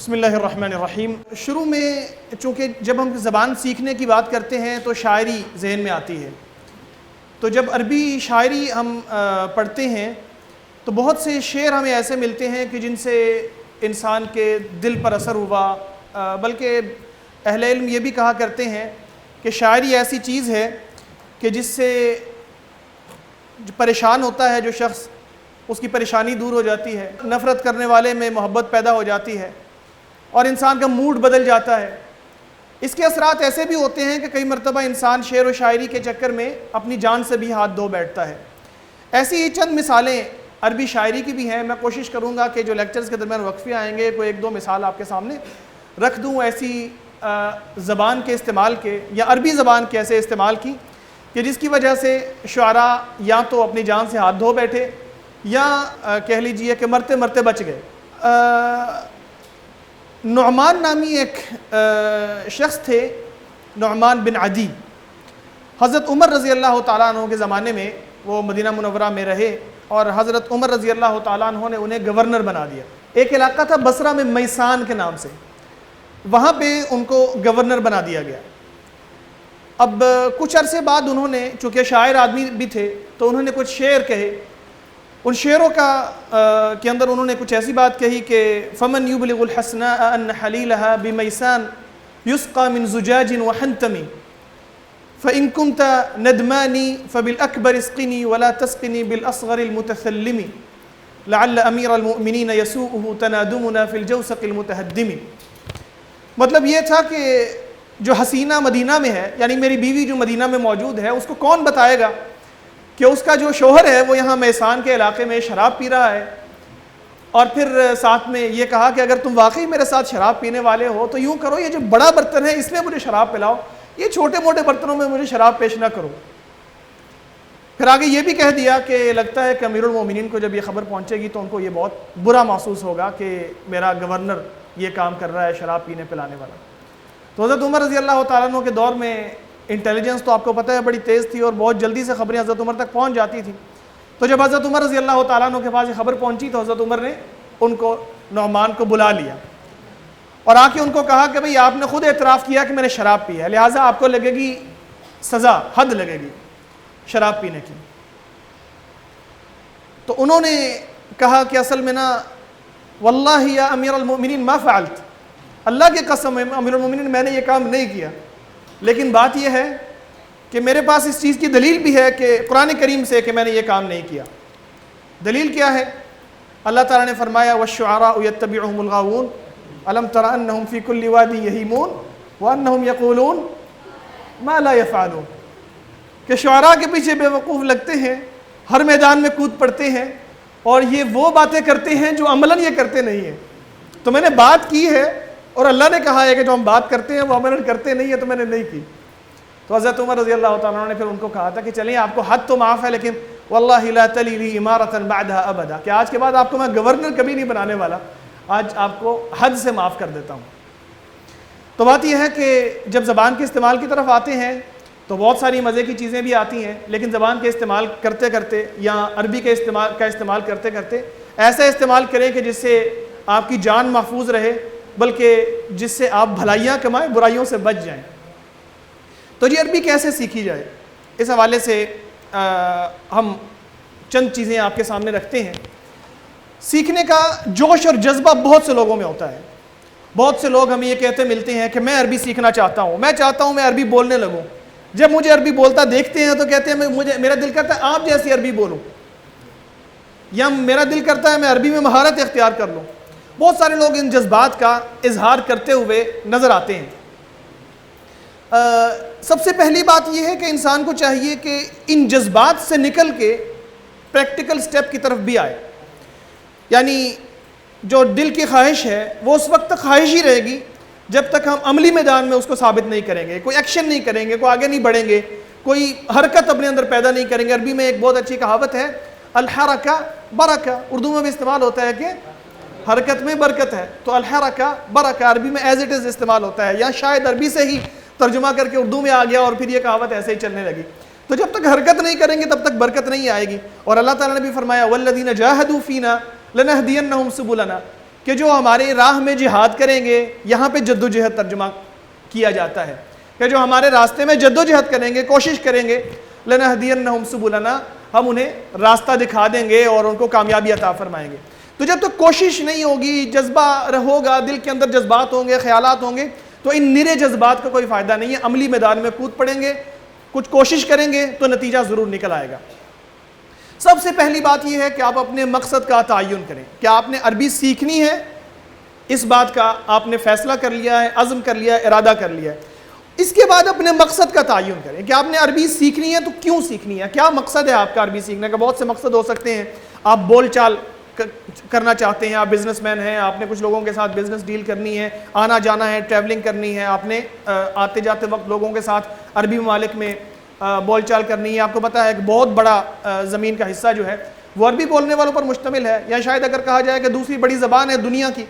بسم اللہ الرحمن الرحیم۔ شروع میں چونکہ جب ہم زبان سیکھنے کی بات کرتے ہیں تو شاعری ذہن میں آتی ہے، تو جب عربی شاعری ہم پڑھتے ہیں تو بہت سے شعر ہمیں ایسے ملتے ہیں کہ جن سے انسان کے دل پر اثر ہوا، بلکہ اہل علم یہ بھی کہا کرتے ہیں کہ شاعری ایسی چیز ہے کہ جس سے جو پریشان ہوتا ہے جو شخص، اس کی پریشانی دور ہو جاتی ہے، نفرت کرنے والے میں محبت پیدا ہو جاتی ہے اور انسان کا موڈ بدل جاتا ہے۔ اس کے اثرات ایسے بھی ہوتے ہیں کہ کئی مرتبہ انسان شعر و شاعری کے چکر میں اپنی جان سے بھی ہاتھ دھو بیٹھتا ہے۔ ایسی ہی چند مثالیں عربی شاعری کی بھی ہیں۔ میں کوشش کروں گا کہ جو لیکچرز کے درمیان وقفے آئیں گے کوئی ایک دو مثال آپ کے سامنے رکھ دوں ایسی زبان کے استعمال کے، یا عربی زبان کے ایسے استعمال کی کہ جس کی وجہ سے شعراء یا تو اپنی جان سے ہاتھ دھو بیٹھے یا کہہ لیجئے کہ مرتے مرتے بچ گئے۔ نعمان نامی ایک شخص تھے، نعمان بن عدی۔ حضرت عمر رضی اللہ تعالیٰ عنہ کے زمانے میں وہ مدینہ منورہ میں رہے اور حضرت عمر رضی اللہ تعالیٰ عنہ نے انہیں گورنر بنا دیا۔ ایک علاقہ تھا بصرہ میں میسان کے نام سے، وہاں پہ ان کو گورنر بنا دیا گیا۔ اب کچھ عرصے بعد انہوں نے، چونکہ شاعر آدمی بھی تھے تو انہوں نے کچھ شعر کہے۔ ان شعروں کے اندر انہوں نے کچھ ایسی بات کہی کہ فمن یبلغ الحسناء ان حلیلها بمیسان یسقى من زجاج وحنتم فإن كنت ندماني فبالأكبر اسقني ولا تسقني بالأصغر المتثلم لعل أمير المؤمنين يسوءه تنادمنا في الجوسق المتهدم۔ مطلب یہ تھا کہ جو حسینہ مدینہ میں ہے، یعنی میری بیوی جو مدینہ میں موجود ہے، اس کو کون بتائے گا کہ اس کا جو شوہر ہے وہ یہاں میسان کے علاقے میں شراب پی رہا ہے۔ اور پھر ساتھ میں یہ کہا کہ اگر تم واقعی میرے ساتھ شراب پینے والے ہو تو یوں کرو، یہ جو بڑا برتن ہے اس میں مجھے شراب پلاؤ، یہ چھوٹے موٹے برتنوں میں مجھے شراب پیش نہ کرو۔ پھر آگے یہ بھی کہہ دیا کہ لگتا ہے کہ امیر المومنین کو جب یہ خبر پہنچے گی تو ان کو یہ بہت برا محسوس ہوگا کہ میرا گورنر یہ کام کر رہا ہے، شراب پینے پلانے والا۔ تو حضرت عمر رضی اللہ تعالیٰ عنہ کے دور میں انٹیلیجنس تو آپ کو پتہ ہے بڑی تیز تھی اور بہت جلدی سے خبریں حضرت عمر تک پہنچ جاتی تھی۔ تو جب حضرت عمر رضی اللہ تعالیٰ عنہ کے پاس یہ خبر پہنچی تو حضرت عمر نے ان کو، نعمان کو بلا لیا اور آ کے ان کو کہا کہ بھئی آپ نے خود اعتراف کیا کہ میں نے شراب پی ہے، لہٰذا آپ کو لگے گی سزا، حد لگے گی شراب پینے کی۔ تو انہوں نے کہا کہ اصل میں نا واللہ یا امیر المؤمنین ما فعلت، اللہ کی قسم ہے امیر المؤمنین میں نے یہ کام نہیں کیا، لیکن بات یہ ہے کہ میرے پاس اس چیز کی دلیل بھی ہے کہ قرآن کریم سے کہ میں نے یہ کام نہیں کیا۔ دلیل کیا ہے؟ اللہ تعالیٰ نے فرمایا وَالشُّعَرَاءُ يَتَّبِعُهُمُ الْغَاوُونَ أَلَمْ تَرَ أَنَّهُمْ فِي كُلِّ وَادٍ يَهِيمُونَ وَأَنَّهُمْ يَقُولُونَ مَا لَا يَفْعَلُونَ، کہ شعراء کے پیچھے بے وقوف لگتے ہیں، ہر میدان میں کود پڑتے ہیں اور یہ وہ باتیں کرتے ہیں جو عملاً یہ کرتے نہیں ہیں۔ تو میں نے بات کی ہے اور اللہ نے کہا ہے کہ جو ہم بات کرتے ہیں وہ عملاً کرتے نہیں ہیں، تو میں نے نہیں کی۔ تو حضرت عمر رضی اللہ تعالیٰ عنہ نے پھر ان کو کہا تھا کہ چلیں آپ کو حد تو معاف ہے، لیکن واللہ لا تلی لی امارۃ بعدها ابدا، کہ آج کے بعد آپ کو میں گورنر کبھی نہیں بنانے والا، آج آپ کو حد سے معاف کر دیتا ہوں۔ تو بات یہ ہے کہ جب زبان کے استعمال کی طرف آتے ہیں تو بہت ساری مزے کی چیزیں بھی آتی ہیں، لیکن زبان کے استعمال کرتے کرتے یا عربی کے استعمال کرتے کرتے ایسا استعمال کریں کہ جس سے آپ کی جان محفوظ رہے، بلکہ جس سے آپ بھلائیاں کمائیں، برائیوں سے بچ جائیں۔ تو جی عربی کیسے سیکھی جائے، اس حوالے سے ہم چند چیزیں آپ کے سامنے رکھتے ہیں۔ سیکھنے کا جوش اور جذبہ بہت سے لوگوں میں ہوتا ہے۔ بہت سے لوگ ہمیں یہ کہتے ملتے ہیں کہ میں عربی سیکھنا چاہتا ہوں، میں چاہتا ہوں میں عربی بولنے لگوں۔ جب مجھے عربی بولتا دیکھتے ہیں تو کہتے ہیں میرا دل کرتا ہے آپ جیسی عربی بولوں، یا میرا دل کرتا ہے میں عربی میں مہارت اختیار کر لوں۔ بہت سارے لوگ ان جذبات کا اظہار کرتے ہوئے نظر آتے ہیں۔ سب سے پہلی بات یہ ہے کہ انسان کو چاہیے کہ ان جذبات سے نکل کے پریکٹیکل سٹیپ کی طرف بھی آئے، یعنی جو دل کی خواہش ہے وہ اس وقت تک خواہش ہی رہے گی جب تک ہم عملی میدان میں اس کو ثابت نہیں کریں گے، کوئی ایکشن نہیں کریں گے، کوئی آگے نہیں بڑھیں گے، کوئی حرکت اپنے اندر پیدا نہیں کریں گے۔ عربی میں ایک بہت اچھی کہاوت ہے الحرکہ برکہ، اردو میں بھی استعمال ہوتا ہے کہ حرکت میں برکت ہے، تو الحرکہ برکہ عربی میں ایز اٹ از استعمال ہوتا ہے، یا شاید عربی سے ہی ترجمہ کر کے اردو میں آ گیا اور پھر یہ کہاوت ایسے ہی چلنے لگی۔ تو جب تک حرکت نہیں کریں گے تب تک برکت نہیں آئے گی۔ اور اللہ تعالیٰ نے بھی فرمایا والذین جاہدوا فینا لنہدینہم سبلنا، کہ جو ہمارے راہ میں جہاد کریں گے، یہاں پہ جد و جہد ترجمہ کیا جاتا ہے کہ جو ہمارے راستے میں جد و جہد کریں گے، کوشش کریں گے، لَنَهْدِيَنَّهُمْ سُبُلَنَا، ہم انہیں راستہ دکھا دیں گے اور ان کو کامیابی عطا فرمائیں گے۔ تو جب تک کوشش نہیں ہوگی، جذبہ ہوگا، دل کے اندر جذبات ہوں گے، خیالات ہوں گے، تو ان نرے جذبات کا کوئی فائدہ نہیں ہے۔ عملی میدان میں کود پڑیں گے، کچھ کوشش کریں گے تو نتیجہ ضرور نکل آئے گا۔ سب سے پہلی بات یہ ہے کہ آپ اپنے مقصد کا تعین کریں کہ آپ نے عربی سیکھنی ہے، اس بات کا آپ نے فیصلہ کر لیا ہے، عزم کر لیا ہے، ارادہ کر لیا ہے۔ اس کے بعد اپنے مقصد کا تعین کریں کہ آپ نے عربی سیکھنی ہے تو کیوں سیکھنی ہے، کیا مقصد ہے آپ کا عربی سیکھنے کا۔ بہت سے مقصد ہو سکتے ہیں، آپ بول چال کرنا چاہتے ہیں، آپ بزنس مین ہیں، آپ نے کچھ لوگوں کے ساتھ بزنس ڈیل کرنی ہے، آنا جانا ہے، ٹریولنگ کرنی ہے، آپ نے آتے جاتے وقت لوگوں کے ساتھ عربی ممالک میں بول چال کرنی ہے۔ آپ کو پتہ ہے کہ بہت بڑا زمین کا حصہ جو ہے وہ عربی بولنے والوں پر مشتمل ہے، یا شاید اگر کہا جائے کہ دوسری بڑی زبان ہے دنیا کی،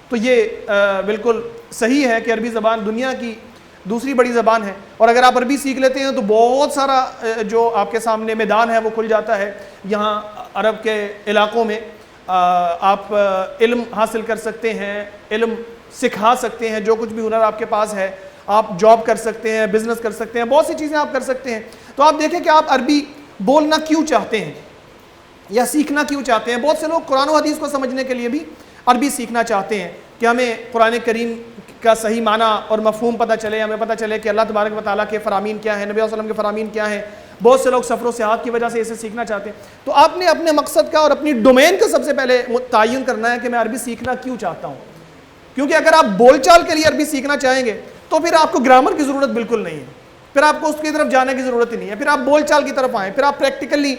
تو یہ بالکل صحیح ہے کہ عربی زبان دنیا کی دوسری بڑی زبان ہے۔ اور اگر آپ عربی سیکھ لیتے ہیں تو بہت سارا جو آپ کے سامنے میدان ہے وہ کھل جاتا ہے۔ یہاں عرب کے علاقوں میں آپ علم حاصل کر سکتے ہیں، علم سکھا سکتے ہیں، جو کچھ بھی ہنر آپ کے پاس ہے آپ جاب کر سکتے ہیں، بزنس کر سکتے ہیں، بہت سی چیزیں آپ کر سکتے ہیں۔ تو آپ دیکھیں کہ آپ عربی بولنا کیوں چاہتے ہیں یا سیکھنا کیوں چاہتے ہیں۔ بہت سے لوگ قرآن و حدیث کو سمجھنے کے لیے بھی عربی سیکھنا چاہتے ہیں کہ ہمیں قرآن کریم کا صحیح معنی اور مفہوم پتہ چلے، ہمیں پتہ چلے کہ اللہ تبارک و تعالیٰ کے فرامین کیا ہیں، نبی صلی اللہ علیہ وسلم کے فرامین کیا ہیں۔ بہت سے لوگ سفر و سیاحت کی وجہ سے اسے سیکھنا چاہتے ہیں۔ تو آپ نے اپنے مقصد کا اور اپنی ڈومین کا سب سے پہلے تعین کرنا ہے کہ میں عربی سیکھنا کیوں چاہتا ہوں۔ کیونکہ اگر آپ بول چال کے لیے عربی سیکھنا چاہیں گے تو پھر آپ کو گرامر کی ضرورت بالکل نہیں ہے، پھر آپ کو اس کی طرف جانے کی ضرورت ہی نہیں ہے، پھر آپ بول چال کی طرف آئیں، پھر آپ پریکٹیکلی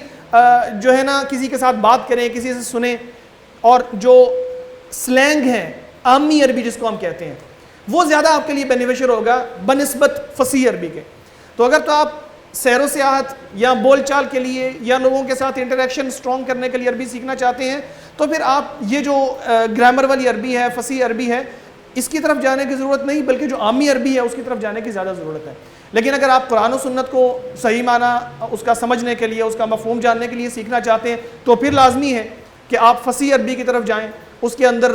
جو ہے نا کسی کے ساتھ بات کریں، کسی سے سنیں، اور جو سلینگ ہیں، عامی عربی جس کو ہم کہتے ہیں، وہ زیادہ آپ کے لیے بینیفیشل ہوگا بنسبت فصیح عربی کے۔ تو اگر تو آپ سیر و سیاحت یا بول چال کے لیے یا لوگوں کے ساتھ انٹریکشن سٹرونگ کرنے کے لیے عربی سیکھنا چاہتے ہیں تو پھر آپ یہ جو گرامر والی عربی ہے، فصیح عربی ہے، اس کی طرف جانے کی ضرورت نہیں، بلکہ جو عامی عربی ہے اس کی طرف جانے کی زیادہ ضرورت ہے۔ لیکن اگر آپ قرآن و سنت کو صحیح معنی اس کا سمجھنے کے لیے، اس کا مفہوم جاننے کے لیے سیکھنا چاہتے ہیں تو پھر لازمی ہے کہ آپ فصیح عربی کی طرف جائیں، اس کے اندر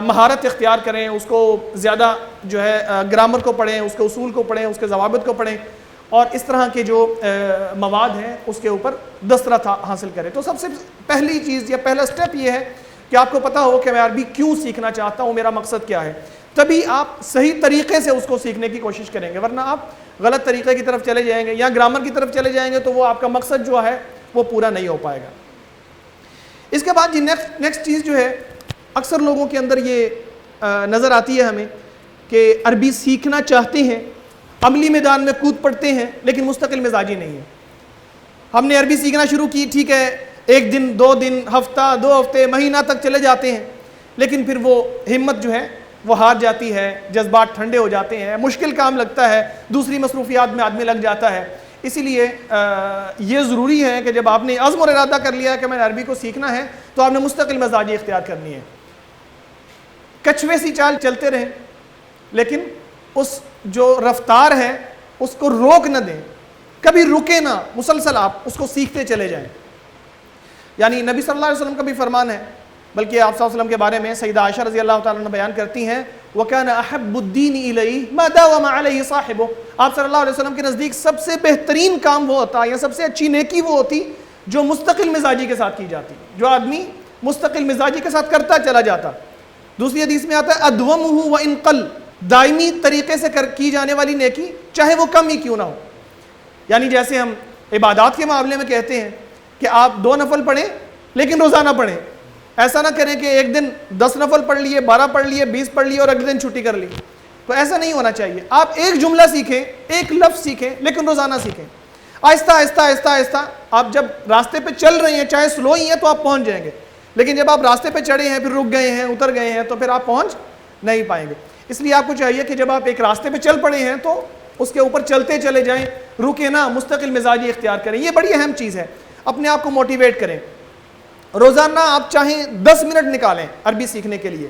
مہارت اختیار کریں، اس کو زیادہ جو ہے گرامر کو پڑھیں، اس کے اصول کو پڑھیں، اس کے ضوابط کو پڑھیں، اور اس طرح کے جو مواد ہیں اس کے اوپر دسترس حاصل کریں۔ تو سب سے پہلی چیز یا پہلا سٹیپ یہ ہے کہ آپ کو پتہ ہو کہ میں عربی کیوں سیکھنا چاہتا ہوں، میرا مقصد کیا ہے، تبھی آپ صحیح طریقے سے اس کو سیکھنے کی کوشش کریں گے، ورنہ آپ غلط طریقے کی طرف چلے جائیں گے یا گرامر کی طرف چلے جائیں گے تو وہ آپ کا مقصد جو ہے وہ پورا نہیں ہو پائے گا۔ اس کے بعد نیکسٹ چیز جو ہے اکثر لوگوں کے اندر یہ نظر آتی ہے ہمیں کہ عربی سیکھنا چاہتے ہیں، عملی میدان میں کود پڑتے ہیں، لیکن مستقل مزاجی نہیں ہے۔ ہم نے عربی سیکھنا شروع کی، ٹھیک ہے، ایک دن، 2 دن، ہفتہ، 2 ہفتے، مہینہ تک چلے جاتے ہیں، لیکن پھر وہ ہمت جو ہے وہ ہار جاتی ہے، جذبات ٹھنڈے ہو جاتے ہیں، مشکل کام لگتا ہے، دوسری مصروفیات میں آدمی لگ جاتا ہے۔ اسی لیے یہ ضروری ہے کہ جب آپ نے عزم اور ارادہ کر لیا کہ میں نے عربی کو سیکھنا ہے تو آپ نے مستقل مزاجی اختیار کرنی ہے۔ کچھوے سی چال چلتے رہیں، لیکن اس جو رفتار ہے اس کو روک نہ دیں، کبھی رکے نہ، مسلسل آپ اس کو سیکھتے چلے جائیں۔ یعنی نبی صلی اللہ علیہ وسلم کا بھی فرمان ہے، بلکہ آپ صلی اللہ علیہ وسلم کے بارے میں سیدہ عائشہ رضی اللہ تعالیٰ عنہ بیان کرتی ہیں وَكَانَ أَحَبُّ الدِّينِ إِلَيْهِ مَا دَاوَمَ عَلَيْهِ صَاحِبُهُ۔ آپ صلی اللہ علیہ وسلم کے نزدیک سب سے بہترین کام وہ ہوتا یا سب سے اچھی نیکی وہ ہوتی جو مستقل مزاجی کے ساتھ کی جاتی، جو آدمی مستقل مزاجی کے ساتھ کرتا چلا جاتا۔ دوسری حدیث میں آتا ہے أَدْوَمُهُ وَإِنْ قَلَّ، دائمی طریقے سے کی جانے والی نیکی چاہے وہ کم ہی کیوں نہ ہو۔ یعنی جیسے ہم عبادات کے معاملے میں کہتے ہیں کہ آپ 2 نفل پڑھیں لیکن روزانہ پڑھیں، ایسا نہ کریں کہ ایک دن 10 نفل پڑھ لیے، 12 پڑھ لیے، 20 پڑھ لیے اور اگلے دن چھٹی کر لی، تو ایسا نہیں ہونا چاہیے۔ آپ ایک جملہ سیکھیں، ایک لفظ سیکھیں، لیکن روزانہ سیکھیں، آہستہ آہستہ آہستہ آہستہ۔ آپ جب راستے پہ چل رہے ہیں چاہے سلو ہی ہیں تو آپ پہنچ جائیں گے، لیکن جب آپ راستے پہ چڑھے ہیں پھر رک گئے ہیں، اتر گئے ہیں، تو پھر آپ پہنچ نہیں پائیں گے۔ اس لیے آپ کو چاہیے کہ جب آپ ایک راستے پہ چل پڑے ہیں تو اس کے اوپر چلتے چلے جائیں، رکے نہ، مستقل مزاجی اختیار کریں۔ یہ بڑی اہم چیز ہے، اپنے آپ کو موٹیویٹ کریں۔ روزانہ آپ چاہیں 10 منٹ نکالیں عربی سیکھنے کے لیے،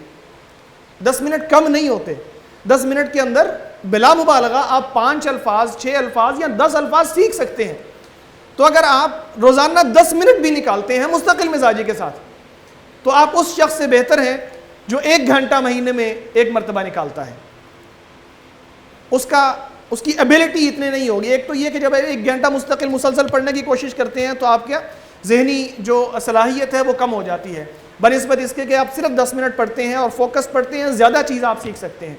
10 منٹ کم نہیں ہوتے، 10 منٹ کے اندر بلا مبالغہ آپ 5 الفاظ، 6 الفاظ یا 10 الفاظ سیکھ سکتے ہیں۔ تو اگر آپ روزانہ 10 منٹ بھی نکالتے ہیں مستقل مزاجی کے ساتھ تو آپ اس شخص سے بہتر ہیں جو 1 گھنٹہ مہینے میں 1 مرتبہ نکالتا ہے، اس کی ایبلٹی اتنے نہیں ہوگی. ایک تو یہ کہ جب 1 گھنٹہ مستقل مسلسل پڑھنے کی کوشش کرتے ہیں تو آپ کیا ذہنی جو صلاحیت ہے وہ کم ہو جاتی ہے، بنسبت اس کے کہ آپ صرف 10 منٹ پڑھتے ہیں اور فوکس پڑھتے ہیں، زیادہ چیز آپ سیکھ سکتے ہیں.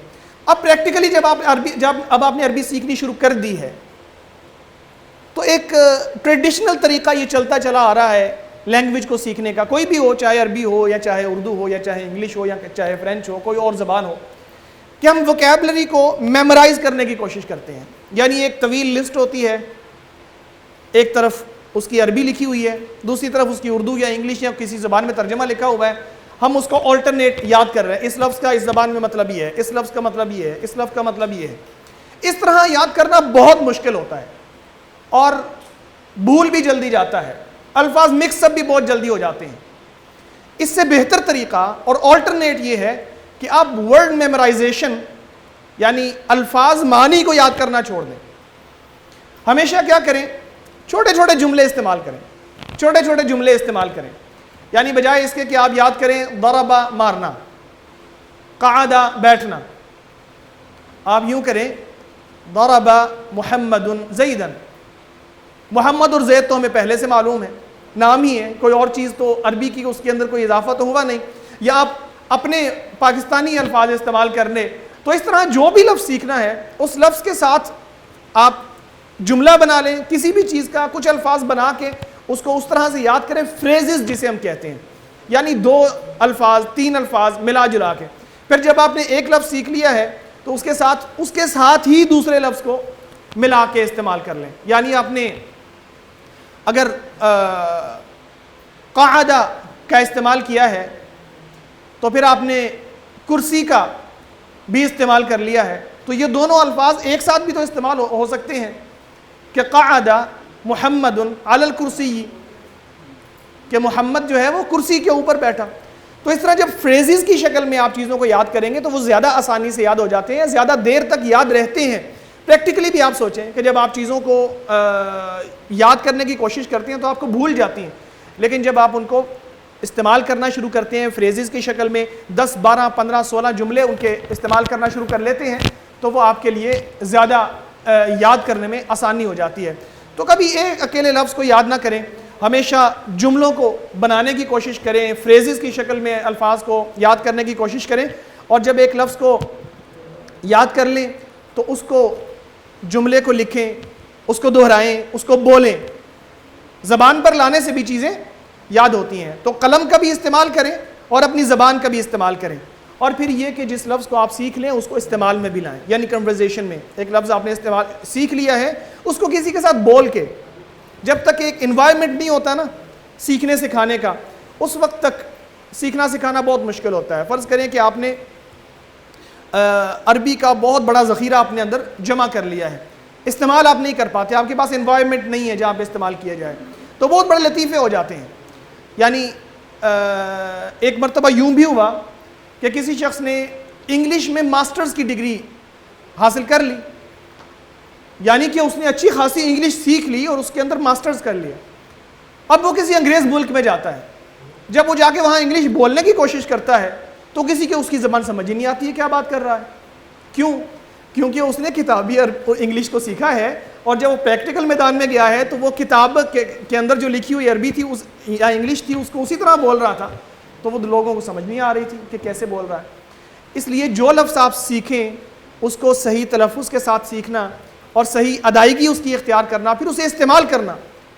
اب پریکٹیکلی جب آپ نے عربی سیکھنی شروع کر دی ہے تو ایک ٹریڈیشنل طریقہ یہ چلتا چلا آ رہا ہے لینگویج کو سیکھنے کا، کوئی بھی ہو، چاہے عربی ہو یا چاہے اردو ہو یا چاہے انگلش ہو یا چاہے فرینچ ہو، کوئی اور زبان ہو، کہ ہم ووکیبلری کو میمورائز کرنے کی کوشش کرتے ہیں. یعنی ایک طویل لسٹ ہوتی ہے، ایک طرف اس کی عربی لکھی ہوئی ہے، دوسری طرف اس کی اردو یا انگلش یا کسی زبان میں ترجمہ لکھا ہوا ہے، ہم اس کو آلٹرنیٹ یاد کر رہے ہیں، اس لفظ کا اس زبان میں مطلب یہ ہے، اس لفظ کا مطلب یہ ہے، اس لفظ کا مطلب یہ ہے. اس طرح یاد کرنا بہت مشکل ہوتا ہے اور بھول بھی جلدی جاتا ہے، الفاظ مکس اپ بھی بہت جلدی ہو جاتے ہیں. اس سے بہتر طریقہ اور آلٹرنیٹ یہ ہے کہ آپ ورڈ میمورائزیشن یعنی الفاظ معنی کو یاد کرنا چھوڑ دیں. ہمیشہ کیا کریں، چھوٹے چھوٹے جملے استعمال کریں، چھوٹے چھوٹے جملے استعمال کریں. یعنی بجائے اس کے کہ آپ یاد کریں ضربہ مارنا، قعدہ بیٹھنا، آپ یوں کریں ضرب محمد زیدن. محمد اور زید تو ہمیں پہلے سے معلوم ہے، نام ہی ہے، کوئی اور چیز تو عربی کی اس کے اندر کوئی اضافہ تو ہوا نہیں. یا آپ اپنے پاکستانی الفاظ استعمال کرنے. تو اس طرح جو بھی لفظ سیکھنا ہے اس لفظ کے ساتھ آپ جملہ بنا لیں، کسی بھی چیز کا کچھ الفاظ بنا کے اس کو اس طرح سے یاد کریں، فریزز جسے ہم کہتے ہیں، یعنی 2 الفاظ 3 الفاظ ملا جلا کے. پھر جب آپ نے ایک لفظ سیکھ لیا ہے تو اس کے ساتھ ہی دوسرے لفظ کو ملا کے استعمال کر لیں. یعنی آپ نے اگر قعدہ کا استعمال کیا ہے تو پھر آپ نے کرسی کا بھی استعمال کر لیا ہے، تو یہ دونوں الفاظ ایک ساتھ بھی تو استعمال ہو سکتے ہیں کہ قعدہ محمد علی الکرسی، کہ محمد جو ہے وہ کرسی کے اوپر بیٹھا. تو اس طرح جب فریزز کی شکل میں آپ چیزوں کو یاد کریں گے تو وہ زیادہ آسانی سے یاد ہو جاتے ہیں، زیادہ دیر تک یاد رہتے ہیں. پریکٹیکلی بھی آپ سوچیں کہ جب آپ چیزوں کو یاد کرنے کی کوشش کرتے ہیں تو آپ کو بھول جاتی ہیں، لیکن جب آپ ان کو استعمال کرنا شروع کرتے ہیں فریزز کی شکل میں 10 12 15 16 جملے ان کے استعمال کرنا شروع کر لیتے ہیں تو وہ آپ کے لیے زیادہ یاد کرنے میں آسانی ہو جاتی ہے. تو کبھی ایک اکیلے لفظ کو یاد نہ کریں، ہمیشہ جملوں کو بنانے کی کوشش کریں، فریزز کی شکل میں الفاظ کو یاد کرنے کی کوشش کریں. اور جب ایک لفظ کو یاد کر لیں تو اس کو جملے کو لکھیں، اس کو دہرائیں، اس کو بولیں. زبان پر لانے سے بھی چیزیں یاد ہوتی ہیں. تو قلم کا بھی استعمال کریں اور اپنی زبان کا بھی استعمال کریں. اور پھر یہ کہ جس لفظ کو آپ سیکھ لیں اس کو استعمال میں بھی لائیں، یعنی کنورزیشن میں ایک لفظ آپ نے استعمال سیکھ لیا ہے اس کو کسی کے ساتھ بول کے، جب تک ایک انوائرمنٹ نہیں ہوتا نا سیکھنے سکھانے کا، اس وقت تک سیکھنا سکھانا بہت مشکل ہوتا ہے. فرض کریں کہ آپ نے عربی کا بہت بڑا ذخیرہ اپنے اندر جمع کر لیا ہے، استعمال آپ نہیں کر پاتے، آپ کے پاس انوائرمنٹ نہیں ہے جہاں پہ استعمال کیا جائے، تو بہت بڑے لطیفے ہو جاتے ہیں. یعنی ایک مرتبہ یوں بھی ہوا کہ کسی شخص نے انگلش میں ماسٹرز کی ڈگری حاصل کر لی، یعنی کہ اس نے اچھی خاصی انگلش سیکھ لی اور اس کے اندر ماسٹرز کر لیا. اب وہ کسی انگریز ملک میں جاتا ہے، جب وہ جا کے وہاں انگلش بولنے کی کوشش کرتا ہے تو کسی کے اس کی زبان سمجھ ہی نہیں آتی ہے کیا بات کر رہا ہے. کیوں؟ کیونکہ اس نے کتابی انگلش کو سیکھا ہے، اور جب وہ پریکٹیکل میدان میں گیا ہے تو وہ کتاب کے اندر جو لکھی ہوئی عربی تھی یا انگلش تھی اس کو اسی طرح بول رہا تھا، تو وہ لوگوں کو سمجھ نہیں آ رہی تھی کہ کیسے بول رہا ہے. اس لیے جو لفظ آپ سیکھیں اس کو صحیح تلفظ کے ساتھ سیکھنا اور صحیح ادائیگی اس کی اختیار کرنا، پھر اسے استعمال کرنا،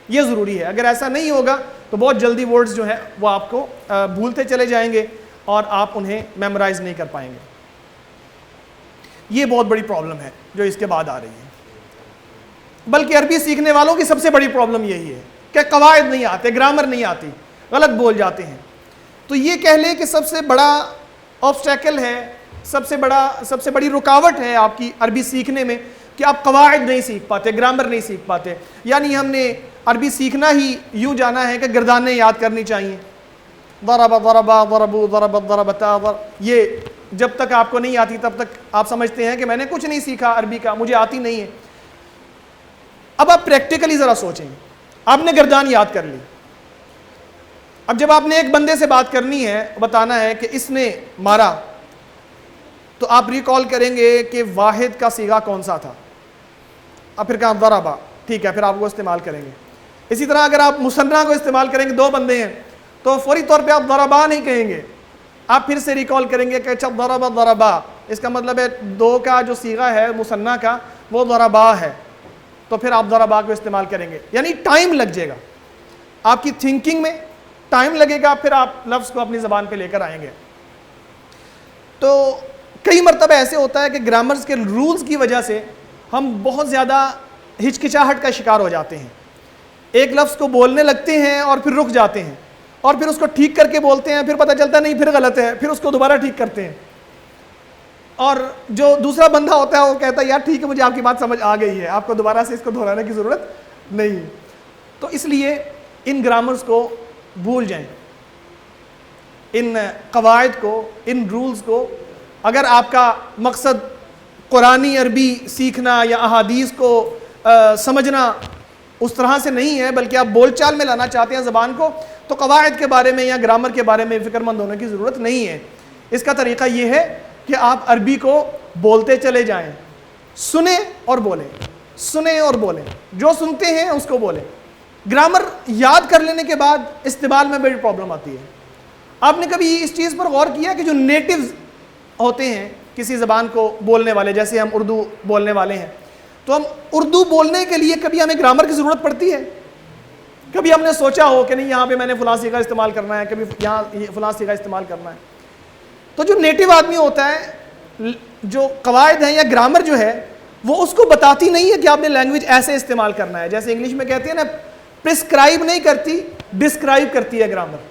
یہ ضروری ہے. اگر ایسا نہیں ہوگا تو بہت جلدی ورڈز جو ہیں وہ آپ کو بھولتے چلے جائیں گے اور آپ انہیں میمورائز نہیں کر پائیں گے. یہ بہت بڑی پرابلم ہے جو اس کے بعد آ رہی ہے. بلکہ عربی سیکھنے والوں کی سب سے بڑی پرابلم یہی ہے کہ قواعد نہیں آتے، گرامر نہیں آتی، غلط بول جاتے ہیں. تو یہ کہہ لیں کہ سب سے بڑا آبسٹیکل ہے، سب سے بڑی رکاوٹ ہے آپ کی عربی سیکھنے میں کہ آپ قواعد نہیں سیکھ پاتے، گرامر نہیں سیکھ پاتے. یعنی ہم نے عربی سیکھنا ہی یوں جانا ہے کہ گردانیں یاد کرنی چاہیے، ضرب ضربا ضربوا ضربت ضربتا، یہ جب تک آپ کو نہیں آتی تب تک آپ سمجھتے ہیں کہ میں نے کچھ نہیں سیکھا عربی کا، مجھے آتی نہیں ہے. اب آپ پریکٹیکلی ذرا سوچیں، آپ نے گردان یاد کر لی، اب جب آپ نے ایک بندے سے بات کرنی ہے، بتانا ہے کہ اس نے مارا، تو آپ ریکال کریں گے کہ واحد کا صیغہ کون سا تھا، اب پھر کہاں ضربا، ٹھیک ہے، پھر آپ وہ استعمال کریں گے۔ اسی طرح اگر آپ مثنیٰ کو استعمال کریں گے، دو بندے ہیں، تو فوری طور پہ آپ ضربا نہیں کہیں گے، آپ پھر سے ریکال کریں گے کہ اچھا ضربا ضربا، اس کا مطلب ہے دو کا جو صیغہ ہے مثنیٰ کا وہ ضربا ہے، تو پھر آپ ضربا کو استعمال کریں گے۔ یعنی ٹائم لگ جائے گا آپ کی تھنکنگ میں، ٹائم لگے گا، پھر آپ لفظ کو اپنی زبان پہ لے کر آئیں گے۔ تو کئی مرتبہ ایسے ہوتا ہے کہ گرامرز کے رولز کی وجہ سے ہم بہت زیادہ ہچکچاہٹ کا شکار ہو جاتے ہیں، ایک لفظ کو بولنے لگتے ہیں اور پھر رک جاتے ہیں، اور پھر اس کو ٹھیک کر کے بولتے ہیں، پھر پتہ چلتا ہے نہیں پھر غلط ہے، پھر اس کو دوبارہ ٹھیک کرتے ہیں، اور جو دوسرا بندہ ہوتا ہے وہ کہتا ہے یار ٹھیک ہے مجھے آپ کی بات سمجھ آ گئی ہے، آپ کو دوبارہ سے اس کو دہرانے کی ضرورت نہیں۔ تو اس لیے ان گرامرز کو بھول جائیں، ان قواعد کو، ان رولز کو۔ اگر آپ کا مقصد قرآنی عربی سیکھنا یا احادیث کو سمجھنا اس طرح سے نہیں ہے، بلکہ آپ بول چال میں لانا چاہتے ہیں زبان کو، تو قواعد کے بارے میں یا گرامر کے بارے میں فکر مند ہونے کی ضرورت نہیں ہے۔ اس کا طریقہ یہ ہے کہ آپ عربی کو بولتے چلے جائیں، سنیں اور بولیں، سنیں اور بولیں، جو سنتے ہیں اس کو بولیں۔ گرامر یاد کر لینے کے بعد استعمال میں بڑی پرابلم آتی ہے۔ آپ نے کبھی اس چیز پر غور کیا کہ جو نیٹیوز ہوتے ہیں کسی زبان کو بولنے والے، جیسے ہم اردو بولنے والے ہیں، تو ہم اردو بولنے کے لیے کبھی ہمیں گرامر کی ضرورت پڑتی ہے؟ کبھی ہم نے سوچا ہو کہ نہیں یہاں پہ میں نے فلاں صیغہ استعمال کرنا ہے، کبھی یہاں فلاں صیغہ استعمال کرنا ہے؟ تو جو نیٹیو آدمی ہوتا ہے، جو قواعد ہیں یا گرامر جو ہے وہ اس کو بتاتی نہیں ہے کہ آپ نے لینگویج ایسے استعمال کرنا ہے، جیسے انگلش میں کہتے ہیں نا پرسکرائب نہیں کرتی، ڈسکرائب کرتی ہے گرامر۔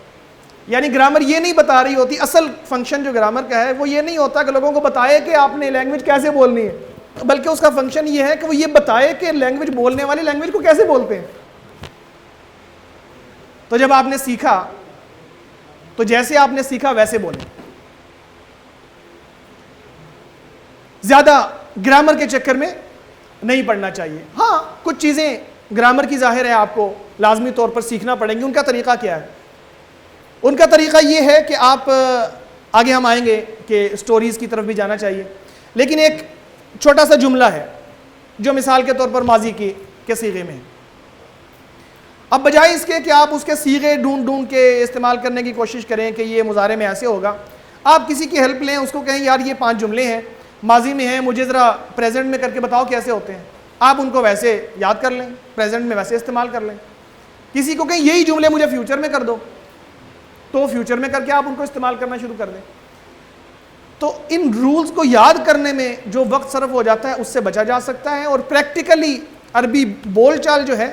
یعنی گرامر یہ نہیں بتا رہی ہوتی، اصل فنکشن جو گرامر کا ہے وہ یہ نہیں ہوتا کہ لوگوں کو بتائے کہ آپ نے لینگویج کیسے بولنی ہے، بلکہ اس کا فنکشن یہ ہے کہ وہ یہ بتائے کہ لینگویج بولنے والی لینگویج کو کیسے بولتے ہیں۔ تو جب آپ نے سیکھا تو جیسے آپ نے سیکھا ویسے بولیں، زیادہ گرامر کے چکر میں نہیں پڑنا چاہیے۔ ہاں کچھ چیزیں گرامر کی ظاہر ہے آپ کو لازمی طور پر سیکھنا پڑیں گی، ان کا طریقہ کیا ہے؟ ان کا طریقہ یہ ہے کہ آپ آگے ہم آئیں گے کہ سٹوریز کی طرف بھی جانا چاہیے، لیکن ایک چھوٹا سا جملہ ہے جو مثال کے طور پر ماضی کے صیغے میں ہے۔ اب بجائے اس کے کہ آپ اس کے صیغے ڈھونڈ ڈھونڈ کے استعمال کرنے کی کوشش کریں کہ یہ مضارع میں ایسے ہوگا، آپ کسی کی ہیلپ لیں، اس کو کہیں یار یہ 5 جملے ہیں ماضی میں ہیں، مجھے ذرا پریزنٹ میں کر کے بتاؤ کیسے ہوتے ہیں۔ آپ ان کو ویسے یاد کر لیں، پریزنٹ میں ویسے استعمال کر لیں۔ کسی کو کہیں یہی جملے مجھے فیوچر میں کر دو، تو فیوچر میں کر کے آپ ان کو استعمال کرنا شروع کر دیں۔ تو ان رولز کو یاد کرنے میں جو وقت صرف ہو جاتا ہے اس سے بچا جا سکتا ہے، اور پریکٹیکلی عربی بول چال جو ہے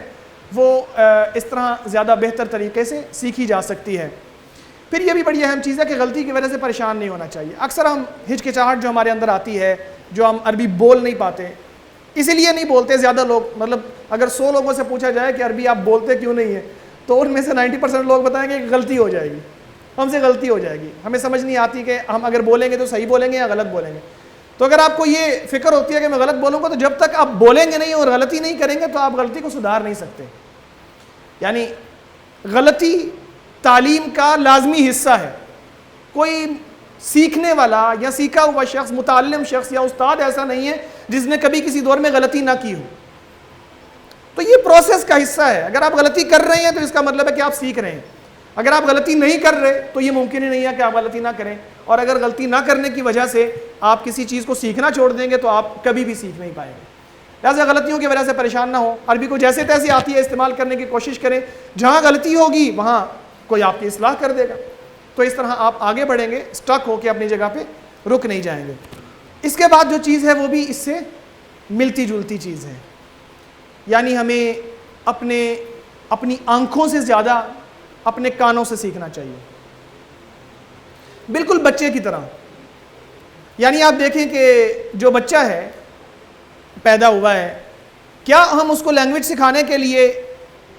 وہ اس طرح زیادہ بہتر طریقے سے سیکھی جا سکتی ہے۔ پھر یہ بھی بڑی اہم چیز ہے کہ غلطی کی وجہ سے پریشان نہیں ہونا چاہیے۔ اکثر ہم ہچکچاہٹ جو ہمارے اندر آتی ہے، جو ہم عربی بول نہیں پاتے، اسی لیے نہیں بولتے زیادہ لوگ، مطلب اگر 100 لوگوں سے پوچھا جائے کہ عربی آپ بولتے کیوں نہیں ہیں، تو ان میں سے 90% لوگ بتائیں گے کہ غلطی ہو جائے گی، ہم سے غلطی ہو جائے گی، ہمیں سمجھ نہیں آتی کہ ہم اگر بولیں گے تو صحیح بولیں گے یا غلط بولیں گے۔ تو اگر آپ کو یہ فکر ہوتی ہے کہ میں غلط بولوں گا، تو جب تک آپ بولیں گے نہیں اور غلطی نہیں کریں گے تو آپ غلطی کو سدھار نہیں سکتے۔ یعنی غلطی تعلیم کا لازمی حصہ ہے۔ کوئی سیکھنے والا یا سیکھا ہوا شخص، متعلم شخص یا استاد ایسا نہیں ہے جس نے کبھی کسی دور میں غلطی نہ کی ہو۔ تو یہ پروسیس کا حصہ ہے۔ اگر آپ غلطی کر رہے ہیں تو اس کا مطلب ہے کہ آپ سیکھ رہے ہیں، اگر آپ غلطی نہیں کر رہے تو یہ ممکن ہی نہیں ہے کہ آپ غلطی نہ کریں، اور اگر غلطی نہ کرنے کی وجہ سے آپ کسی چیز کو سیکھنا چھوڑ دیں گے تو آپ کبھی بھی سیکھ نہیں پائیں گے۔ لہٰذا غلطیوں کی وجہ سے پریشان نہ ہو، عربی کو جیسے تیسے آتی ہے استعمال کرنے کی کوشش کریں، جہاں غلطی ہوگی وہاں کوئی آپ کی اصلاح کر دے گا، تو اس طرح آپ آگے بڑھیں گے، اسٹک ہو کے اپنی جگہ پہ رک نہیں جائیں گے۔ اس کے بعد جو چیز ہے وہ بھی اس سے ملتی جلتی چیز ہے، یعنی ہمیں اپنی آنکھوں سے زیادہ اپنے کانوں سے سیکھنا چاہیے، بالکل بچے کی طرح۔ یعنی آپ دیکھیں کہ جو بچہ ہے پیدا ہوا ہے، کیا ہم اس کو لینگویج سکھانے کے لیے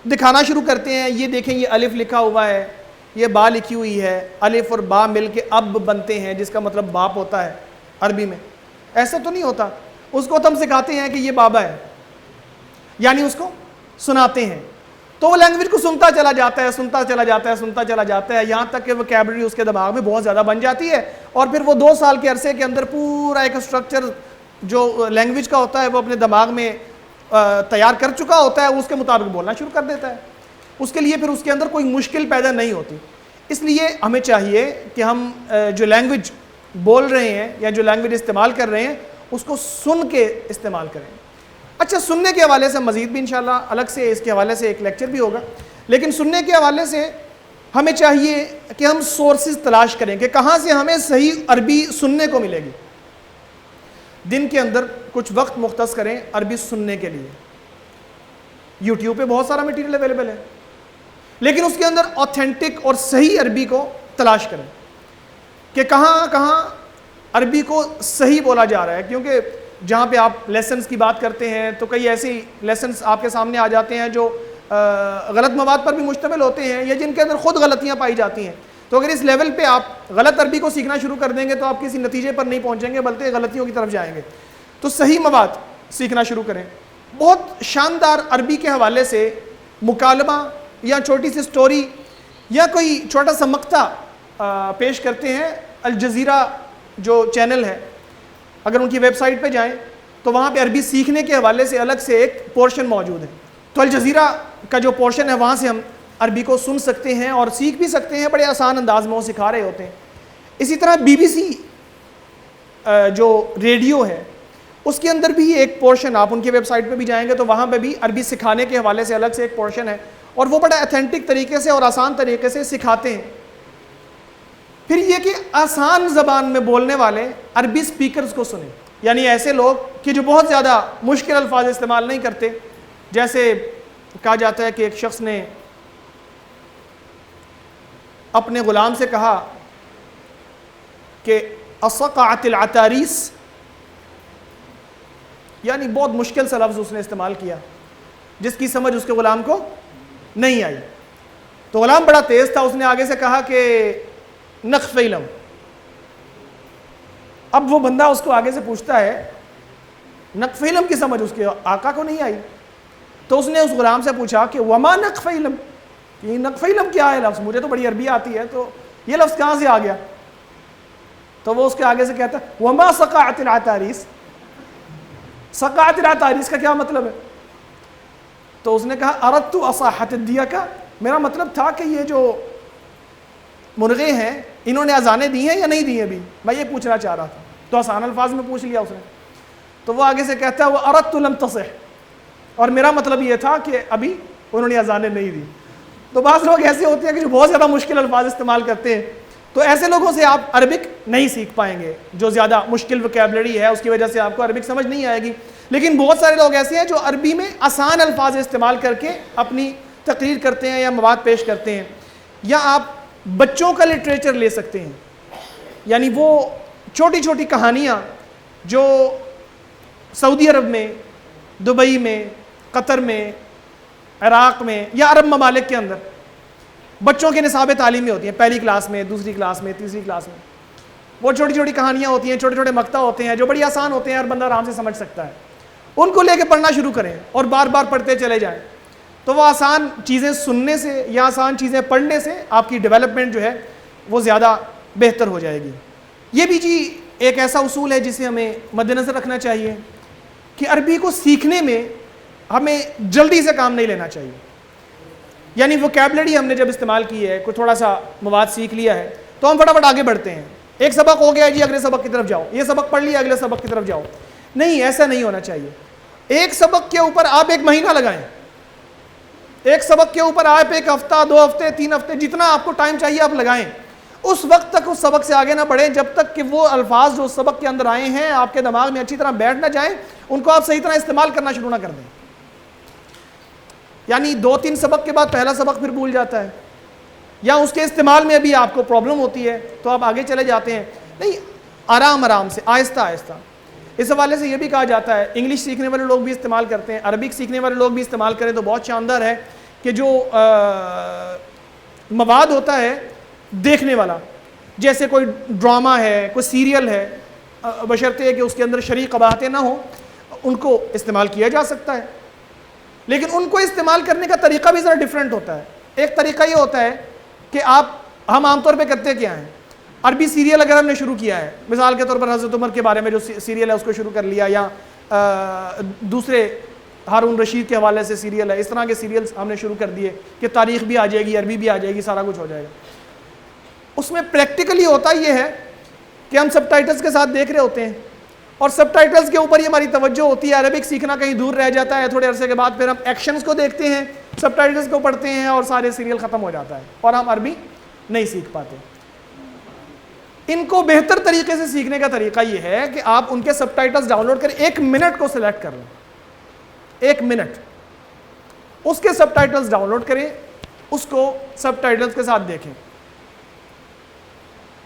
دکھانا شروع کرتے ہیں یہ دیکھیں یہ الف لکھا ہوا ہے، یہ با لکھی ہوئی ہے، الف اور با مل کے اب بنتے ہیں جس کا مطلب باپ ہوتا ہے عربی میں؟ ایسا تو نہیں ہوتا۔ اس کو تو ہم سکھاتے ہیں کہ یہ بابا ہے، یعنی اس کو سناتے ہیں۔ تو وہ لینگویج کو سنتا چلا جاتا ہے یہاں تک کہ ووکیبلری اس کے دماغ میں بہت زیادہ بن جاتی ہے، اور پھر وہ 2 سال کے عرصے کے اندر پورا ایک اسٹرکچر جو لینگویج کا ہوتا ہے وہ اپنے دماغ میں تیار کر چکا ہوتا ہے، اس کے مطابق بولنا شروع کر دیتا ہے. اس کے لیے پھر اس کے اندر کوئی مشکل پیدا نہیں ہوتی. اس لیے ہمیں چاہیے کہ ہم جو لینگویج بول رہے ہیں یا جو لینگویج استعمال کر رہے ہیں اس کو سن کے استعمال کریں. اچھا، سننے کے حوالے سے مزید بھی انشاءاللہ الگ سے اس کے حوالے سے ایک لیکچر بھی ہوگا، لیکن سننے کے حوالے سے ہمیں چاہیے کہ ہم سورسز تلاش کریں کہ کہاں سے ہمیں صحیح عربی سننے کو ملے گی. دن کے اندر کچھ وقت مختص کریں عربی سننے کے لیے. یوٹیوب پہ بہت سارا مٹیریل اویلیبل ہے، لیکن اس کے اندر آتھینٹک اور صحیح عربی کو تلاش کریں کہ کہاں کہاں عربی کو صحیح بولا جا رہا ہے. کیونکہ جہاں پہ آپ لیسنز کی بات کرتے ہیں تو کئی ایسی لیسنز آپ کے سامنے آ جاتے ہیں جو غلط مواد پر بھی مشتمل ہوتے ہیں یا جن کے اندر خود غلطیاں پائی جاتی ہیں. تو اگر اس لیول پہ آپ غلط عربی کو سیکھنا شروع کر دیں گے تو آپ کسی نتیجے پر نہیں پہنچیں گے بلکہ غلطیوں کی طرف جائیں گے. تو صحیح مواد سیکھنا شروع کریں. بہت شاندار عربی کے حوالے سے مکالمہ یا چھوٹی سی سٹوری یا کوئی چھوٹا سا مقطع پیش کرتے ہیں. الجزیرہ جو چینل ہے، اگر ان کی ویب سائٹ پہ جائیں تو وہاں پہ عربی سیکھنے کے حوالے سے الگ سے ایک پورشن موجود ہے. تو الجزیرہ کا جو پورشن ہے وہاں سے ہم عربی کو سن سکتے ہیں اور سیکھ بھی سکتے ہیں. بڑے آسان انداز میں وہ سکھا رہے ہوتے ہیں. اسی طرح BBC جو ریڈیو ہے اس کے اندر بھی ایک پورشن، آپ ان کی ویب سائٹ پہ بھی جائیں گے تو وہاں پہ بھی عربی سکھانے کے حوالے سے الگ سے ایک پورشن ہے، اور وہ بڑا ایتھینٹک طریقے سے اور آسان طریقے سے سکھاتے ہیں. پھر یہ کہ آسان زبان میں بولنے والے عربی سپیکرز کو سنیں، یعنی ایسے لوگ کہ جو بہت زیادہ مشکل الفاظ استعمال نہیں کرتے. جیسے کہا جاتا ہے کہ ایک شخص نے اپنے غلام سے کہا کہ اصقعت العتاریس، یعنی بہت مشکل سا لفظ اس نے استعمال کیا جس کی سمجھ اس کے غلام کو نہیں آئی. تو غلام بڑا تیز تھا، اس نے آگے سے کہا کہ نقف علم. اب وہ بندہ اس کو آگے سے پوچھتا ہے نقف علم کی سمجھ اس کے آقا کو نہیں آئی. تو اس نے اس غلام سے پوچھا کہ وما نقف علم، یہ نقف علم کیا ہے لفظ؟ مجھے تو بڑی عربی آتی ہے، تو یہ لفظ کہاں سے آ گیا؟ تو وہ اس کے آگے سے کہتا ہے وما سقعت العتاریس. سقعت العتاریس کا کیا مطلب ہے؟ تو اس نے کہا اردت اصاحت الدیکہ، میرا مطلب تھا کہ یہ جو مرغے ہیں انہوں نے اذانیں دی ہیں یا نہیں دی ہیں ابھی، میں یہ پوچھنا چاہ رہا تھا. تو آسان الفاظ میں پوچھ لیا اس نے. تو وہ آگے سے کہتا ہے وہ اردت لم تصح، اور میرا مطلب یہ تھا کہ ابھی انہوں نے اذانیں نہیں دی. تو بعض لوگ ایسے ہوتے ہیں کہ جو بہت زیادہ مشکل الفاظ استعمال کرتے ہیں، تو ایسے لوگوں سے آپ عربک نہیں سیکھ پائیں گے. جو زیادہ مشکل وکیبلری ہے اس کی وجہ سے آپ کو عربک سمجھ نہیں آئے گی. لیکن بہت سارے لوگ ایسے ہیں جو عربی میں آسان الفاظ استعمال کر کے اپنی تقریر کرتے ہیں یا مواد پیش کرتے ہیں. یا آپ بچوں کا لٹریچر لے سکتے ہیں، یعنی وہ چھوٹی چھوٹی کہانیاں جو سعودی عرب میں، دبئی میں، قطر میں، عراق میں یا عرب ممالک کے اندر بچوں کے نصاب تعلیمی ہوتی ہیں، 1 کلاس میں، 2 کلاس میں، 3 کلاس میں. وہ چھوٹی چھوٹی کہانیاں ہوتی ہیں، چھوٹے چھوٹے مقطع ہوتے ہیں جو بڑی آسان ہوتے ہیں، ہر بندہ آرام سے سمجھ سکتا ہے. ان کو لے کے پڑھنا شروع کریں اور بار بار پڑھتے چلے جائیں. تو وہ آسان چیزیں سننے سے یا آسان چیزیں پڑھنے سے آپ کی ڈیولپمنٹ جو ہے وہ زیادہ بہتر ہو جائے گی. یہ بھی جی ایک ایسا اصول ہے جسے ہمیں مد نظر رکھنا چاہیے کہ عربی کو سیکھنے میں ہمیں جلدی سے کام نہیں لینا چاہیے. یعنی ووکیبلری ہم نے جب استعمال کی ہے، کوئی تھوڑا سا مواد سیکھ لیا ہے تو ہم فٹافٹ آگے بڑھتے ہیں. ایک سبق ہو گیا جی اگلے سبق کی طرف جاؤ، یہ سبق پڑھ لیا اگلے سبق کی طرف جاؤ. نہیں، ایسا نہیں ہونا چاہیے. ایک سبق کے اوپر آپ 1 مہینہ لگائیں، ایک سبق کے اوپر آپ 1 ہفتہ، 2 ہفتے، 3 ہفتے، جتنا آپ کو ٹائم چاہیے آپ لگائیں. اس وقت تک اس سبق سے آگے نہ بڑھیں جب تک کہ وہ الفاظ جو سبق کے اندر آئے ہیں آپ کے دماغ میں اچھی طرح بیٹھ نہ جائیں، ان کو آپ صحیح طرح استعمال کرنا شروع نہ کر دیں. یعنی 2-3 سبق کے بعد پہلا سبق پھر بھول جاتا ہے، یا اس کے استعمال میں ابھی آپ کو پرابلم ہوتی ہے تو آپ آگے چلے جاتے ہیں. نہیں، آرام آرام سے، آہستہ آہستہ. اس حوالے سے یہ بھی کہا جاتا ہے، انگلش سیکھنے والے لوگ بھی استعمال کرتے ہیں، عربک سیکھنے والے لوگ بھی استعمال کریں تو بہت شاندار ہے کہ جو مواد ہوتا ہے دیکھنے والا، جیسے کوئی ڈرامہ ہے، کوئی سیریل ہے، بشرطے کہ اس کے اندر شرعی قباحتیں نہ ہوں، ان کو استعمال کیا جا سکتا ہے. لیکن ان کو استعمال کرنے کا طریقہ بھی ذرا ڈیفرنٹ ہوتا ہے. ایک طریقہ یہ ہوتا ہے کہ ہم عام طور پہ کرتے کیا ہیں, عربی سیریل اگر ہم نے شروع کیا ہے, مثال کے طور پر حضرت عمر کے بارے میں جو سیریل ہے اس کو شروع کر لیا, یا دوسرے ہارون رشید کے حوالے سے سیریل ہے, اس طرح کے سیریلز ہم نے شروع کر دیے کہ تاریخ بھی آ جائے گی, عربی بھی آ جائے گی, سارا کچھ ہو جائے گا. اس میں پریکٹیکلی ہوتا یہ ہے کہ ہم سب ٹائٹلز کے ساتھ دیکھ رہے ہوتے ہیں, اور سب ٹائٹلز کے اوپر ہی ہماری توجہ ہوتی ہے, عربک سیکھنا کہیں دور رہ جاتا ہے. تھوڑے عرصے کے بعد پھر ہم ایکشنز کو دیکھتے ہیں, سب ٹائٹلز کو پڑھتے ہیں, اور سارے سیریل ختم ہو جاتا ہے, اور ہم عربی نہیں سیکھ پاتے. ان کو بہتر طریقے سے سیکھنے کا طریقہ یہ ہے کہ آپ ان کے سب ٹائٹلز ڈاؤن لوڈ کریں, 1 منٹ کو سلیکٹ کر لیں, 1 منٹ اس کے سب ٹائٹلز ڈاؤن لوڈ کریں, اس کو سب ٹائٹلز کے ساتھ دیکھیں,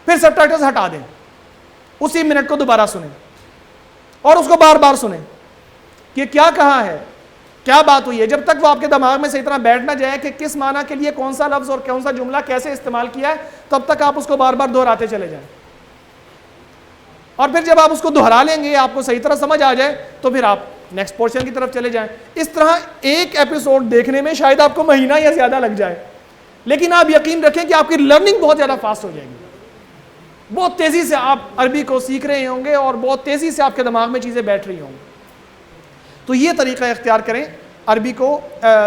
پھر سب ٹائٹلز ہٹا دیں, اسی منٹ کو دوبارہ سنیں, اور اس کو بار بار سنیں کہ کیا کہا ہے, کیا بات ہوئی ہے, جب تک وہ آپ کے دماغ میں صحیح طرح بیٹھ نہ جائے کہ کس معنی کے لیے کون سا لفظ اور کون سا جملہ کیسے استعمال کیا ہے, تب تک آپ اس کو بار بار دہراتے چلے جائیں. اور پھر جب آپ اس کو دہرا لیں گے, آپ کو صحیح طرح سمجھ آ جائے, تو پھر آپ نیکسٹ پورشن کی طرف چلے جائیں. اس طرح ایک ایپیسوڈ دیکھنے میں شاید آپ کو مہینہ یا زیادہ لگ جائے, لیکن آپ یقین رکھیں کہ آپ کی لرننگ بہت زیادہ فاسٹ ہو جائے گی. بہت تیزی سے آپ عربی کو سیکھ رہے ہوں گے, اور بہت تیزی سے آپ کے دماغ میں چیزیں بیٹھ رہی ہوں گی. تو یہ طریقہ اختیار کریں عربی کو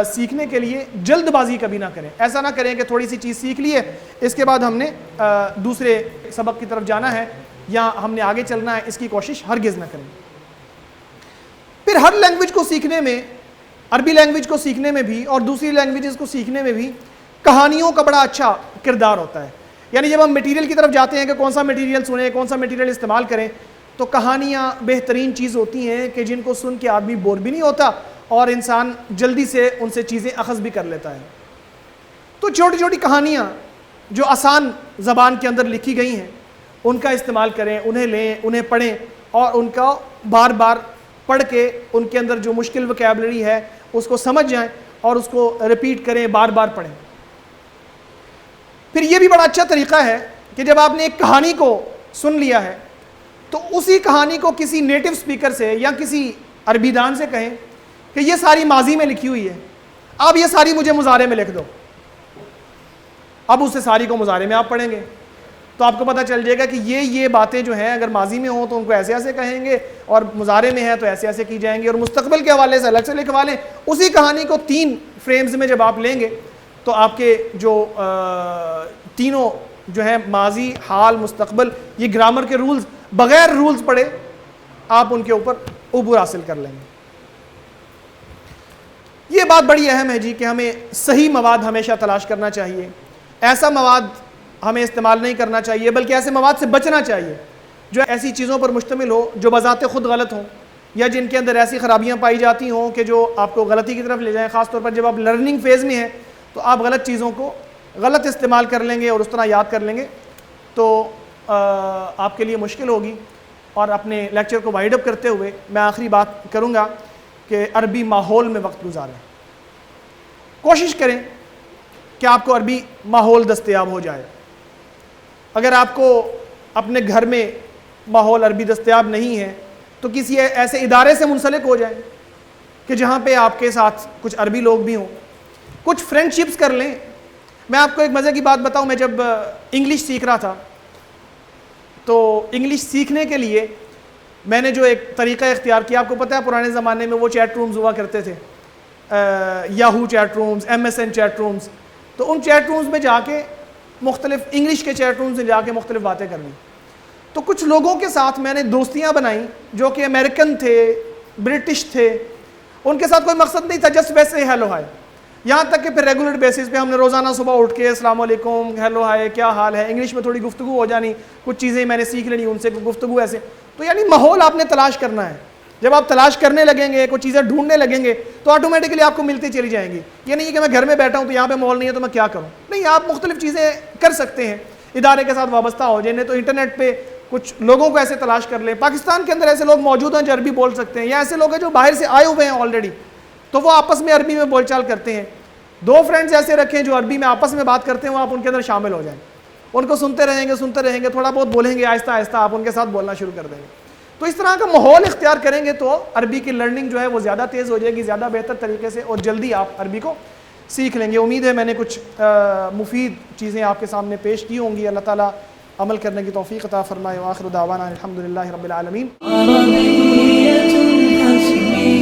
سیکھنے کے لیے. جلد بازی کبھی نہ کریں, ایسا نہ کریں کہ تھوڑی سی چیز سیکھ لی ہے, اس کے بعد ہم نے دوسرے سبق کی طرف جانا ہے یا ہم نے آگے چلنا ہے, اس کی کوشش ہرگز نہ کریں. پھر ہر لینگویج کو سیکھنے میں, عربی لینگویج کو سیکھنے میں بھی اور دوسری لینگویجز کو سیکھنے میں بھی کہانیوں کا بڑا اچھا کردار ہوتا ہے. یعنی جب ہم میٹیریل کی طرف جاتے ہیں کہ کون سا میٹیریل سنیں, کون سا میٹیریل استعمال کریں, تو کہانیاں بہترین چیز ہوتی ہیں کہ جن کو سن کے آدمی بور بھی نہیں ہوتا, اور انسان جلدی سے ان سے چیزیں اخذ بھی کر لیتا ہے. تو چھوٹی چھوٹی کہانیاں جو آسان زبان کے اندر لکھی گئی ہیں, ان کا استعمال کریں, انہیں لیں, انہیں پڑھیں, اور ان کا بار بار پڑھ کے ان کے اندر جو مشکل وکیبلری ہے اس کو سمجھ جائیں, اور اس کو ریپیٹ کریں, بار بار پڑھیں. پھر یہ بھی بڑا اچھا طریقہ ہے کہ جب آپ نے ایک کہانی کو سن لیا ہے, تو اسی کہانی کو کسی نیٹو سپیکر سے یا کسی عربی دان سے کہیں کہ یہ ساری ماضی میں لکھی ہوئی ہے, اب یہ ساری مجھے مضارع میں لکھ دو. اب اسے ساری کو مضارع میں آپ پڑھیں گے تو آپ کو پتہ چل جائے گا کہ یہ باتیں جو ہیں اگر ماضی میں ہوں تو ان کو ایسے ایسے کہیں گے, اور مضارع میں ہے تو ایسے ایسے کی جائیں گی, اور مستقبل کے حوالے سے الگ سے لکھوا لیں. اسی کہانی کو 3 فریمز میں جب آپ لیں گے تو آپ کے جو تینوں جو ہیں ماضی, حال, مستقبل, یہ گرامر کے رولز بغیر رولز پڑھے آپ ان کے اوپر عبور حاصل کر لیں گے. یہ بات بڑی اہم ہے جی کہ ہمیں صحیح مواد ہمیشہ تلاش کرنا چاہیے. ایسا مواد ہمیں استعمال نہیں کرنا چاہیے, بلکہ ایسے مواد سے بچنا چاہیے جو ایسی چیزوں پر مشتمل ہو جو بذات خود غلط ہوں, یا جن کے اندر ایسی خرابیاں پائی جاتی ہوں کہ جو آپ کو غلطی کی طرف لے جائیں. خاص طور پر جب آپ لرننگ فیز میں ہیں تو آپ غلط چیزوں کو غلط استعمال کر لیں گے اور اس طرح یاد کر لیں گے, تو آپ کے لیے مشکل ہوگی. اور اپنے لیکچر کو وائڈ اپ کرتے ہوئے میں آخری بات کروں گا کہ عربی ماحول میں وقت گزاریں. کوشش کریں کہ آپ کو عربی ماحول دستیاب ہو جائے. اگر آپ کو اپنے گھر میں ماحول عربی دستیاب نہیں ہے تو کسی ایسے ادارے سے منسلک ہو جائیں کہ جہاں پہ آپ کے ساتھ کچھ عربی لوگ بھی ہوں. کچھ فرینڈ شپس کر لیں. میں آپ کو ایک مزے کی بات بتاؤں, میں جب انگلش سیکھ رہا تھا تو انگلش سیکھنے کے لیے میں نے جو ایک طریقہ اختیار کیا, آپ کو پتہ ہے پرانے زمانے میں وہ چیٹ رومز ہوا کرتے تھے, Yahoo chat rooms, MSN chat rooms. تو ان چیٹ رومز میں جا کے مختلف انگلش کے چیٹ رومز میں جا کے مختلف باتیں کرنی. تو کچھ لوگوں کے ساتھ میں نے دوستیاں بنائیں جو کہ امریکن تھے, برٹش تھے. ان کے ساتھ کوئی مقصد نہیں تھا, جسٹ ویسے ہیلو ہائے. یہاں تک کہ پھر ریگولر بیسس پہ ہم نے روزانہ صبح اٹھ کے السلام علیکم, ہیلو ہائے, کیا حال ہے, انگلش میں تھوڑی گفتگو ہو جانی, کچھ چیزیں میں نے سیکھ لینی ان سے, گفتگو ایسے. تو یعنی ماحول آپ نے تلاش کرنا ہے. جب آپ تلاش کرنے لگیں گے, کچھ چیزیں ڈھونڈنے لگیں گے, تو آٹومیٹکلی آپ کو ملتی چلی جائیں گی. یہ نہیں کہ میں گھر میں بیٹھا ہوں تو یہاں پہ ماحول نہیں ہے تو میں کیا کروں. نہیں, آپ مختلف چیزیں کر سکتے ہیں, ادارے کے ساتھ وابستہ ہو جائیں. تو انٹرنیٹ پہ کچھ لوگوں کو ایسے تلاش کر لیں. پاکستان کے اندر ایسے لوگ موجود ہیں جو عربی بول سکتے ہیں, یا ایسے لوگ ہیں جو باہر سے آئے ہوئے ہیں آلریڈی, تو وہ آپس میں عربی میں بول چال کرتے ہیں. 2 فرینڈز ایسے رکھیں جو عربی میں آپس میں بات کرتے ہیں, وہ آپ ان کے اندر شامل ہو جائیں. ان کو سنتے رہیں گے, تھوڑا بہت بولیں گے, آہستہ آہستہ آپ ان کے ساتھ بولنا شروع کر دیں گے. تو اس طرح کا ماحول اختیار کریں گے تو عربی کی لرننگ جو ہے وہ زیادہ تیز ہو جائے گی، زیادہ بہتر طریقے سے، اور جلدی آپ عربی کو سیکھ لیں گے۔ امید ہے میں نے کچھ مفید چیزیں آپ کے سامنے پیش کی ہوں گی۔ اللہ تعالیٰ عمل کرنے کی توفیق عطا فرمائے۔ وآخر دعوانا الحمدللہ رب العالمین۔ عربية حسبي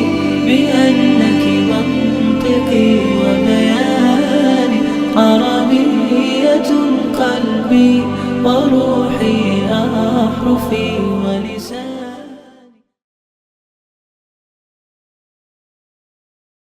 بأنك منطقي وبياني، عربية قلبي وروحي أحرفي ولساني.